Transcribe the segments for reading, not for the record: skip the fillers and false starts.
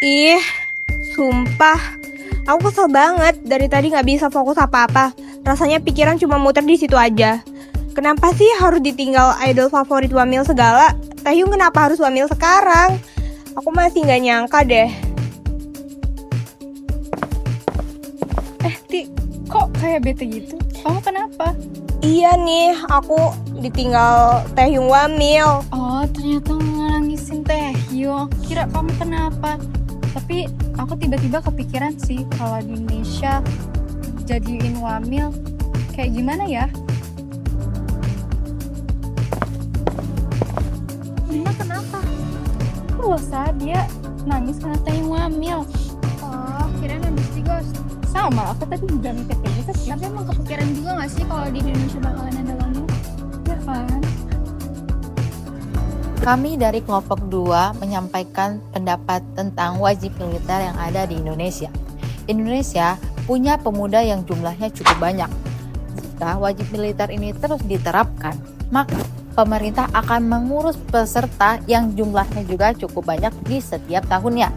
Ih, sumpah. Aku kesel banget. Dari tadi gak bisa fokus apa-apa. Rasanya pikiran cuma muter di situ aja. Kenapa sih harus ditinggal idol favorit Wamil segala? Taehyung kenapa harus Wamil sekarang? Aku masih gak nyangka deh. Ti, kok kayak bete gitu? Kamu kenapa? Iya nih, aku ditinggal Taehyung Wamil. Oh, ternyata nangisin Taehyung. Kira kamu kenapa? Tapi aku tiba-tiba kepikiran sih kalau di Indonesia jadiin Wamil kayak gimana ya? Lina kenapa? Kok usah dia nangis karena Taehyung Wamil? Oh, kirain habis digos. Sama, aku tadi juga mikir kayak gitu sih. Tapi emang kepikiran juga gak sih kalau di Indonesia bakalan ada Wamil? Ya kan? Kami dari kelompok 2 menyampaikan pendapat tentang wajib militer yang ada di Indonesia. Indonesia punya pemuda yang jumlahnya cukup banyak. Jika wajib militer ini terus diterapkan, maka pemerintah akan mengurus peserta yang jumlahnya juga cukup banyak di setiap tahunnya.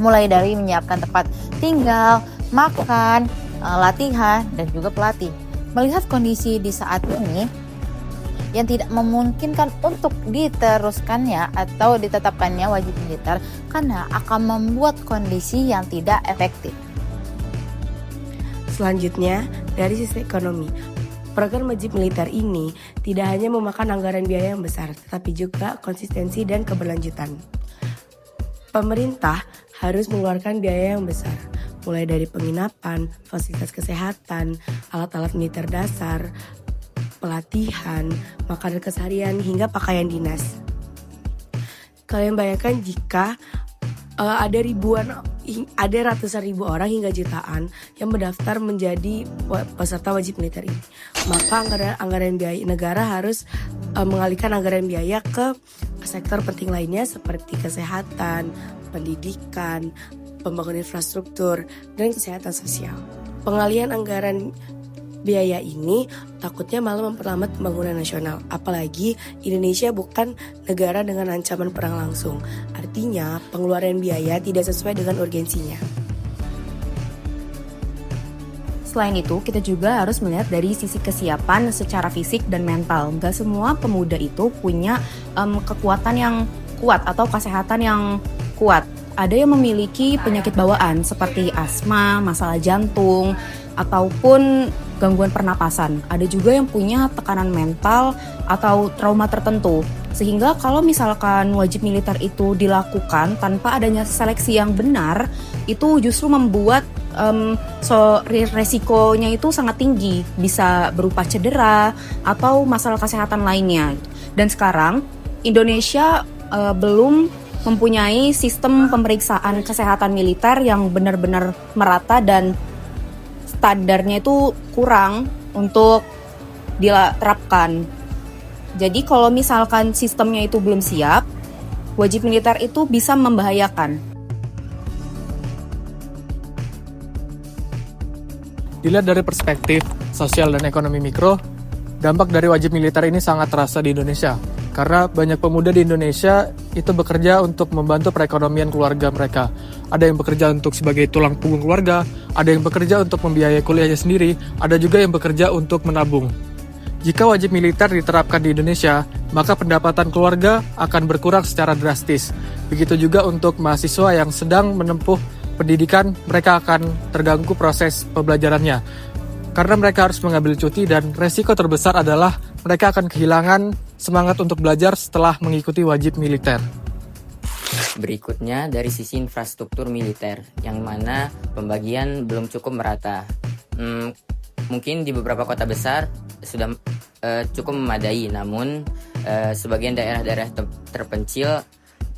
Mulai dari menyiapkan tempat tinggal, makan, latihan, dan juga pelatih. Melihat kondisi di saat ini yang tidak memungkinkan untuk diteruskannya atau ditetapkannya wajib militer karena akan membuat kondisi yang tidak efektif. Selanjutnya, dari sisi ekonomi, program wajib militer ini tidak hanya memakan anggaran biaya yang besar, tetapi juga konsistensi dan keberlanjutan. Pemerintah harus mengeluarkan biaya yang besar, mulai dari penginapan, fasilitas kesehatan, alat-alat militer dasar, pelatihan, makanan keseharian, hingga pakaian dinas. Kalian bayangkan jika ada ratusan ribu orang hingga jutaan yang mendaftar menjadi peserta wajib militer ini. Maka anggaran biaya negara harus mengalihkan anggaran biaya ke sektor penting lainnya seperti kesehatan, pendidikan, pembangunan infrastruktur, dan kesehatan sosial. Pengalihan anggaran biaya ini takutnya malah memperlambat pembangunan nasional. Apalagi Indonesia bukan negara dengan ancaman perang langsung. Artinya pengeluaran biaya tidak sesuai dengan urgensinya. Selain itu, kita juga harus melihat dari sisi kesiapan secara fisik dan mental. Gak semua pemuda itu punya kekuatan yang kuat atau kesehatan yang kuat. Ada yang memiliki penyakit bawaan seperti asma, masalah jantung, ataupun gangguan pernapasan. Ada juga yang punya tekanan mental atau trauma tertentu. Sehingga kalau misalkan wajib militer itu dilakukan tanpa adanya seleksi yang benar, itu justru membuat resikonya itu sangat tinggi. Bisa berupa cedera atau masalah kesehatan lainnya. Dan sekarang Indonesia belum mempunyai sistem pemeriksaan kesehatan militer yang benar-benar merata dan standarnya itu kurang untuk diterapkan. Jadi kalau misalkan sistemnya itu belum siap, wajib militer itu bisa membahayakan. Dilihat dari perspektif sosial dan ekonomi mikro, dampak dari wajib militer ini sangat terasa di Indonesia. Karena banyak pemuda di Indonesia itu bekerja untuk membantu perekonomian keluarga mereka. Ada yang bekerja untuk sebagai tulang punggung keluarga, ada yang bekerja untuk membiayai kuliahnya sendiri, ada juga yang bekerja untuk menabung. Jika wajib militer diterapkan di Indonesia, maka pendapatan keluarga akan berkurang secara drastis. Begitu juga untuk mahasiswa yang sedang menempuh pendidikan, mereka akan terganggu proses pembelajarannya. Karena mereka harus mengambil cuti dan resiko terbesar adalah mereka akan kehilangan semangat untuk belajar setelah mengikuti wajib militer. Berikutnya dari sisi infrastruktur militer, yang mana pembagian belum cukup merata. Mungkin di beberapa kota besar sudah cukup memadai, namun sebagian daerah-daerah terpencil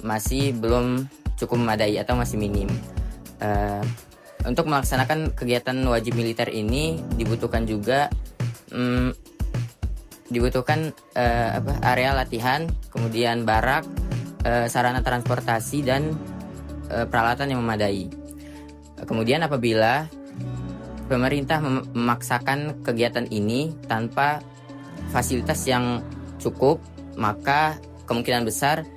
masih belum cukup memadai atau masih minim. Untuk melaksanakan kegiatan wajib militer ini dibutuhkan juga area latihan, kemudian barak, sarana transportasi dan peralatan yang memadai. Kemudian apabila pemerintah memaksakan kegiatan ini tanpa fasilitas yang cukup, maka kemungkinan besar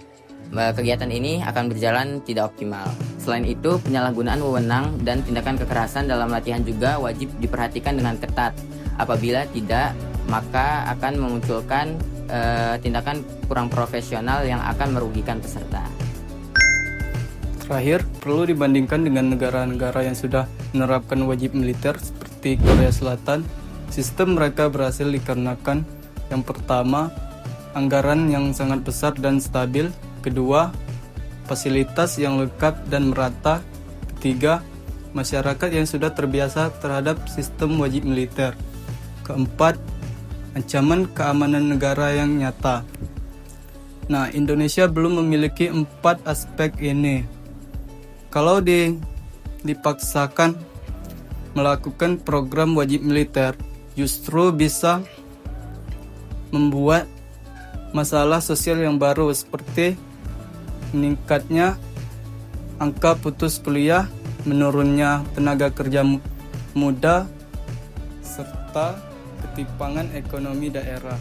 kegiatan ini akan berjalan tidak optimal. Selain itu, penyalahgunaan wewenang dan tindakan kekerasan dalam latihan juga wajib diperhatikan dengan ketat. Apabila tidak, maka akan memunculkan tindakan kurang profesional yang akan merugikan peserta. Terakhir, perlu dibandingkan dengan negara-negara yang sudah menerapkan wajib militer seperti Korea Selatan. Sistem mereka berhasil dikarenakan yang pertama, anggaran yang sangat besar dan stabil. Kedua, fasilitas yang lengkap dan merata. Ketiga, masyarakat yang sudah terbiasa terhadap sistem wajib militer. Keempat, ancaman keamanan negara yang nyata. Nah, Indonesia belum memiliki 4 aspek ini. Kalau dipaksakan melakukan program wajib militer, justru bisa membuat masalah sosial yang baru seperti meningkatnya angka putus kuliah, menurunnya tenaga kerja muda, serta ketimpangan ekonomi daerah.